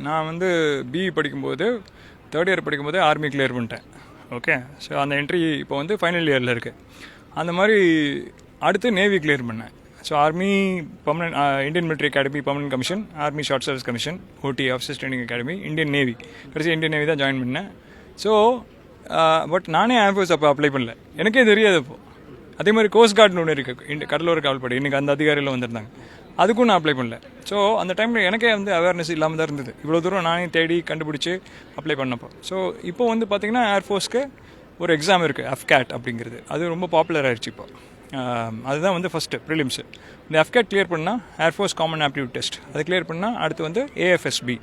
நான் வந்து பிஇ படிக்கும்போது தேர்ட் இயர் படிக்கும்போது ஆர்மி கிளியர் பண்ணிட்டேன். ஓகே, ஸோ அந்த என்ட்ரி இப்போ வந்து ஃபைனல் இயரில் இருக்குது. அந்த மாதிரி அடுத்து நேவி கிளியர் பண்ணேன். So army permanent Indian military academy permanent commission, army short service commission, OT officers training academy, Indian navy. கடைசி இந்தியன் நேவி தான் ஜாயின் பண்ணேன். ஸோ பட் நானே ஏர்ஃபோர்ஸ் அப்போ அப்ளை பண்ணல, எனக்கே தெரியாது அப்போது. அதே மாதிரி கோஸ்ட் கார்டுன்னு ஒன்று இருக்குது, கடலோர காவல்படை. இன்றைக்கி அந்த அதிகாரிகள் வந்திருந்தாங்க, அதுக்கும் நான் அப்ளை பண்ணல. ஸோ அந்த டைமில் எனக்கே வந்து அவேர்னஸ் இல்லாமல் தான் இருந்தது. இவ்வளோ தூரம் நானே தேடி கண்டுபிடிச்சி அப்ளை பண்ணப்போ. ஸோ இப்போ வந்து பார்த்திங்கன்னா ஏர்ஃபோர்ஸ்க்கு ஒரு எக்ஸாம் இருக்குது, அஃப்கேட் அப்படிங்கிறது. அது ரொம்ப பாப்புலர் ஆகிடுச்சு இப்போ. அதுதான் வந்து ஃபஸ்ட்டு ப்ரிலிம்ஸு. இந்த அஃப்கேட் கிளியர் பண்ணால் ஏர்ஃபோர்ஸ் காமன் ஆப்டிடியூட் டெஸ்ட், அது கிளியர் பண்ணால் அடுத்து வந்து ஏஎஃப்எஸ்பி,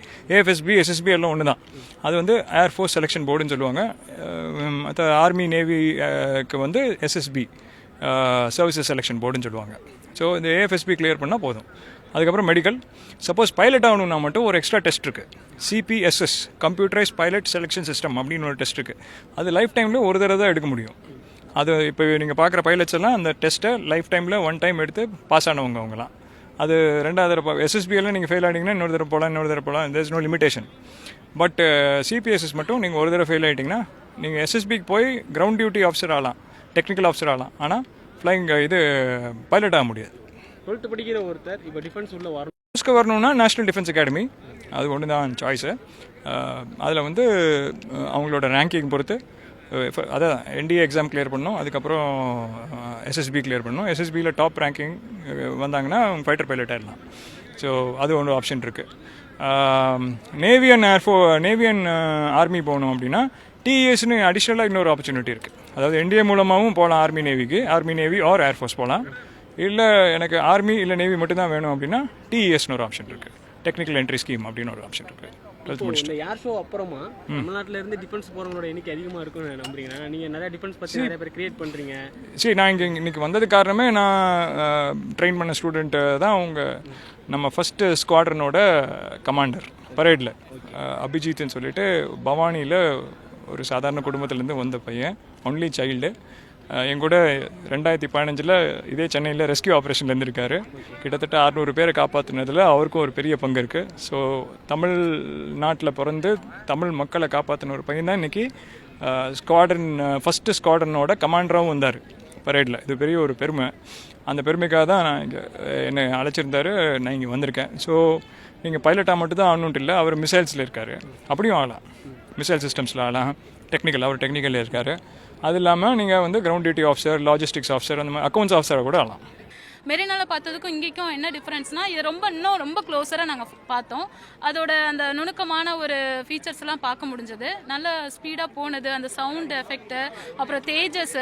எஸ்எஸ்பி எல்லாம் ஒன்று தான். அது வந்து ஏர்ஃபோர்ஸ் செலெக்ஷன் போர்டுன்னு சொல்லுவாங்க. மற்ற ஆர்மி நேவிக்கு வந்து எஸ்எஸ்பி, சர்வீசஸ் செலெக்ஷன் போர்டுன்னு சொல்லுவாங்க. ஸோ இந்த ஏஎஃப்எஸ்பி கிளியர் பண்ணால் போதும். அதுக்கப்புறம் மெடிக்கல். சப்போஸ் பைலட் ஆகணும்னா மட்டும் ஒரு எக்ஸ்ட்ரா டெஸ்ட் இருக்குது, CPSS, computerise pilot selection system அப்படின்னு ஒரு டெஸ்ட் இருக்குது. அது லைஃப் டைமில் ஒரு தடவை தான் எடுக்க முடியும். அது இப்போ நீங்கள் பார்க்குற பைலட்ஸ் எல்லாம் அந்த டெஸ்ட்டை லைஃப் டைமில் ஒன் டைம் எடுத்து பாஸ் ஆனவங்க அவங்களாம். அது ரெண்டாவது தடவை எஸ்எஸ்பிஎல்லாம் நீங்கள் ஃபெயில் ஆகிட்டிங்கன்னா இன்னொரு தடவை போகலாம், there is no limitation. But CPSS மட்டும் நீங்கள் ஒரு தடவை ஃபெயில் ஆகிட்டிங்கன்னா நீங்கள் எஸ்எஸ்பிக்கு போய் கிரவுண்ட் டியூட்டி ஆஃபீஸர் ஆகலாம், டெக்னிக்கல் ஆஃபீஸர் ஆகலாம். ஆனால் ஃப்ளைங் இது பைலட் ஆக முடியாது. 12th படிக்கிற ஒருத்தர் இப்போ டிஃபென்ஸ் உள்ள வரணும்னா நேஷ்னல் டிஃபென்ஸ் அகாடமி, அது ஒன்று தான் சாய்ஸு. அதில் வந்து அவங்களோட ரேங்கிங் பொறுத்து அதான் என்டிஏ எக்ஸாம் கிளியர் பண்ணணும், அதுக்கப்புறம் எஸ்எஸ்பி கிளியர் பண்ணணும். எஸ்எஸ்பியில் டாப் ரேங்கிங் வந்தாங்கன்னா அவங்க ஃபைட்டர் பைலட் ஆகிடலாம். ஸோ அது ஒன்று ஆப்ஷன் இருக்குது. நேவி அண்ட் ஆர்மி போகணும் அப்படின்னா டிஇஎஸ்னு அடிஷ்னலாக இன்னொரு ஆப்பர்ச்சுனிட்டி இருக்குது. அதாவது என்டிஏ மூலமாகவும் போகலாம் ஆர்மி நேவி ஆர் ஏர்ஃபோர்ஸ் போகலாம். இல்லை எனக்கு ஆர்மி இல்லை நேவி மட்டும்தான் வேணும் அப்படின்னா டிஇஎஸ்னு ஒரு ஆப்ஷன் இருக்குது, டெக்னிக்கல் என்ட்ரி ஸ்கீம் அப்படின்னு ஒரு ஆப்ஷன் இருக்குது. இந்த ஏர் ஷோ அப்புறமா தமிழ்நாட்டில் இருந்து டிஃபென்ஸ் போகிறவங்களோட எண்ணிக்கை அதிகமாக இருக்கும்னு நம்புறீங்க. நீங்கள் நிறைய டிஃபென்ஸ் பற்றி நிறைய பேர் கிரியேட் பண்ணுறீங்க. சரி, நான் இன்னைக்கு வந்தது காரணமே நான் ட்ரெயின் பண்ண ஸ்டூடெண்ட்டு தான் அவங்க நம்ம ஃபஸ்ட்டு ஸ்குவாட்ரனோட கமாண்டர் பரேடில் அபிஜித்னு சொல்லிட்டு பவானியில் ஒரு சாதாரண குடும்பத்துலேருந்து வந்த பையன், ஒன்லி சைல்டு. என் கூட 2015 இதே சென்னையில் ரெஸ்கியூ ஆப்ரேஷனில் இருந்திருக்காரு. கிட்டத்தட்ட 600 பேரை காப்பாற்றினதில் அவருக்கும் ஒரு பெரிய பங்கு இருக்குது. ஸோ தமிழ்நாட்டில் பிறந்து தமிழ் மக்களை காப்பாற்றின ஒரு பையன் தான் இன்றைக்கி ஃபஸ்ட்டு ஸ்குவாட்ரனோட கமாண்டராகவும் வந்தார் பரேடில். இது பெரிய ஒரு பெருமை. அந்த பெருமைக்காக தான் நான் இங்கே என்னை அழைச்சிருந்தார், நான் இங்கே வந்திருக்கேன். ஸோ நீங்கள் பைலட்டாக மட்டும்தான் ஆகணுன்ட்டு இல்லை, அவர் மிசைல்ஸில் இருக்கார், அப்படியும் ஆகலாம். மிசைல் சிஸ்டம்ஸில் ஆகலாம், அவர் டெக்னிக்கலில் இருக்கார். அது இல்லாமல் நீங்கள் வந்து ground duty officer, logistics officer, அந்த மாதிரி அக்கௌண்ட்ஸ் ஆஃபீஸராக கூட ஆகலாம். மெரினால பார்த்ததுக்கும் இங்கேக்கும் என்ன டிஃப்ரென்ஸ்னால், இது இன்னும் ரொம்ப க்ளோஸராக நாங்கள் பார்த்தோம். அதோட அந்த நுணுக்கமான ஒரு ஃபீச்சர்ஸ்லாம் பார்க்க முடிஞ்சது. நல்ல ஸ்பீடாக போனது, அந்த சவுண்ட் எஃபெக்ட்டு, அப்புறம் தேஜஸ்,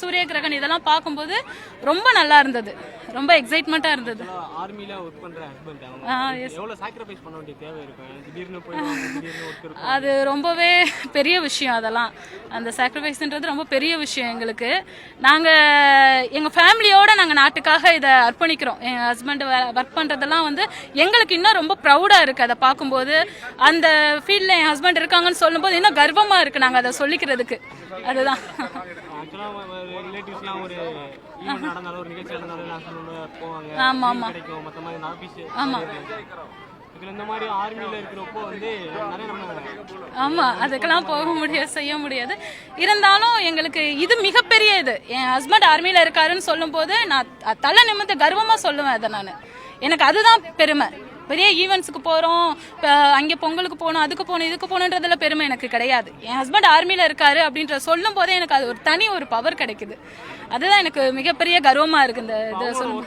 சூரிய கிரகன், இதெல்லாம் பார்க்கும்போது ரொம்ப நல்லா இருந்தது, ரொம்ப எக்ஸைட்மெண்ட்டாக இருந்தது. ஆர்மியில் ஒர்க் பண்ணுற ஹஸ்பண்ட் எவ்வளோ சாக்ரிஃபைஸ் பண்ண வேண்டிய தேவை இருக்கும்? அது ரொம்பவே பெரிய விஷயம். அதெல்லாம் அந்த சாக்ரிஃபைஸ்ன்றது ரொம்ப பெரிய விஷயம் எங்களுக்கு. எங்கள் ஃபேமிலியோடு நாங்கள் நாட்டுக்காக இதை அர்ப்பணிக்கிறோம். என் ஹஸ்பண்ட் ஒர்க் பண்ணுறதெல்லாம் வந்து எங்களுக்கு இன்னும் ரொம்ப ப்ரௌடாக இருக்குது. அதை பார்க்கும்போது அந்த ஃபீல்டில் என் ஹஸ்பண்ட் இருக்காங்கன்னு சொல்லும்போது இன்னும் கர்வமாக இருக்குது நாங்கள் அதை சொல்லிக்கிறதுக்கு. அதுதான். ஆமாம் ஆமாம் ஆமாம் ஆமாம், அதுக்கெல்லாம் போக முடியாது, செய்ய முடியாது. இருந்தாலும் எங்களுக்கு இது மிகப்பெரிய இது. என் ஹஸ்பண்ட் ஆர்மியில் இருக்காருன்னு சொல்லும் போது நான் தலை நிமிர்ந்து கர்வமாக சொல்லுவேன். அதை எனக்கு அதுதான் பெருமை. பெரிய ஈவெண்ட்ஸுக்கு போகிறோம், அங்கே பொங்கலுக்கு போகணும், அதுக்கு போகணும், இதுக்கு போகணுன்றதுல பெருமை எனக்கு கிடையாது. என் ஹஸ்பண்ட் ஆர்மியில் இருக்காரு அப்படின்ற சொல்லும் போதே எனக்கு அது ஒரு பவர் கிடைக்குது. அதுதான் எனக்கு மிகப்பெரிய கர்வமாக இருக்குது. இந்த இதை சொல்லும்.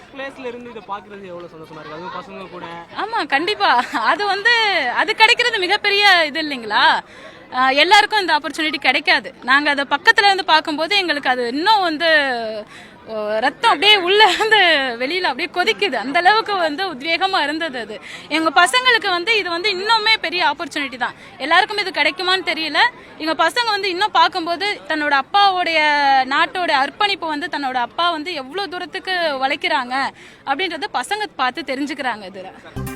ஆமாம், கண்டிப்பாக. அது கிடைக்கிறது மிகப்பெரிய இது இல்லைங்களா? எல்லாருக்கும் இந்த ஆப்பர்ச்சுனிட்டி கிடைக்காது. நாங்கள் அதை பக்கத்தில் இருந்து பார்க்கும்போது எங்களுக்கு அது இன்னும் ரத்தம் அப்படியே உள்ள வெளியில் அப்படியே கொதிக்குது. அந்த அளவுக்கு உத்வேகமாக இருந்தது. அது எங்கள் பசங்களுக்கு இது இன்னுமே பெரிய ஆப்பர்ச்சுனிட்டி தான். எல்லாருக்கும் இது கிடைக்குமான்னு தெரியல. எங்கள் பசங்க இன்னும் பார்க்கும்போது தன்னோட அப்பாவோடைய நாட்டோட அர்ப்பணிப்பு தன்னோட அப்பா எவ்வளோ தூரத்துக்கு வளைக்கிறாங்க அப்படின்றத பசங்க பார்த்து தெரிஞ்சுக்கிறாங்க இதில்.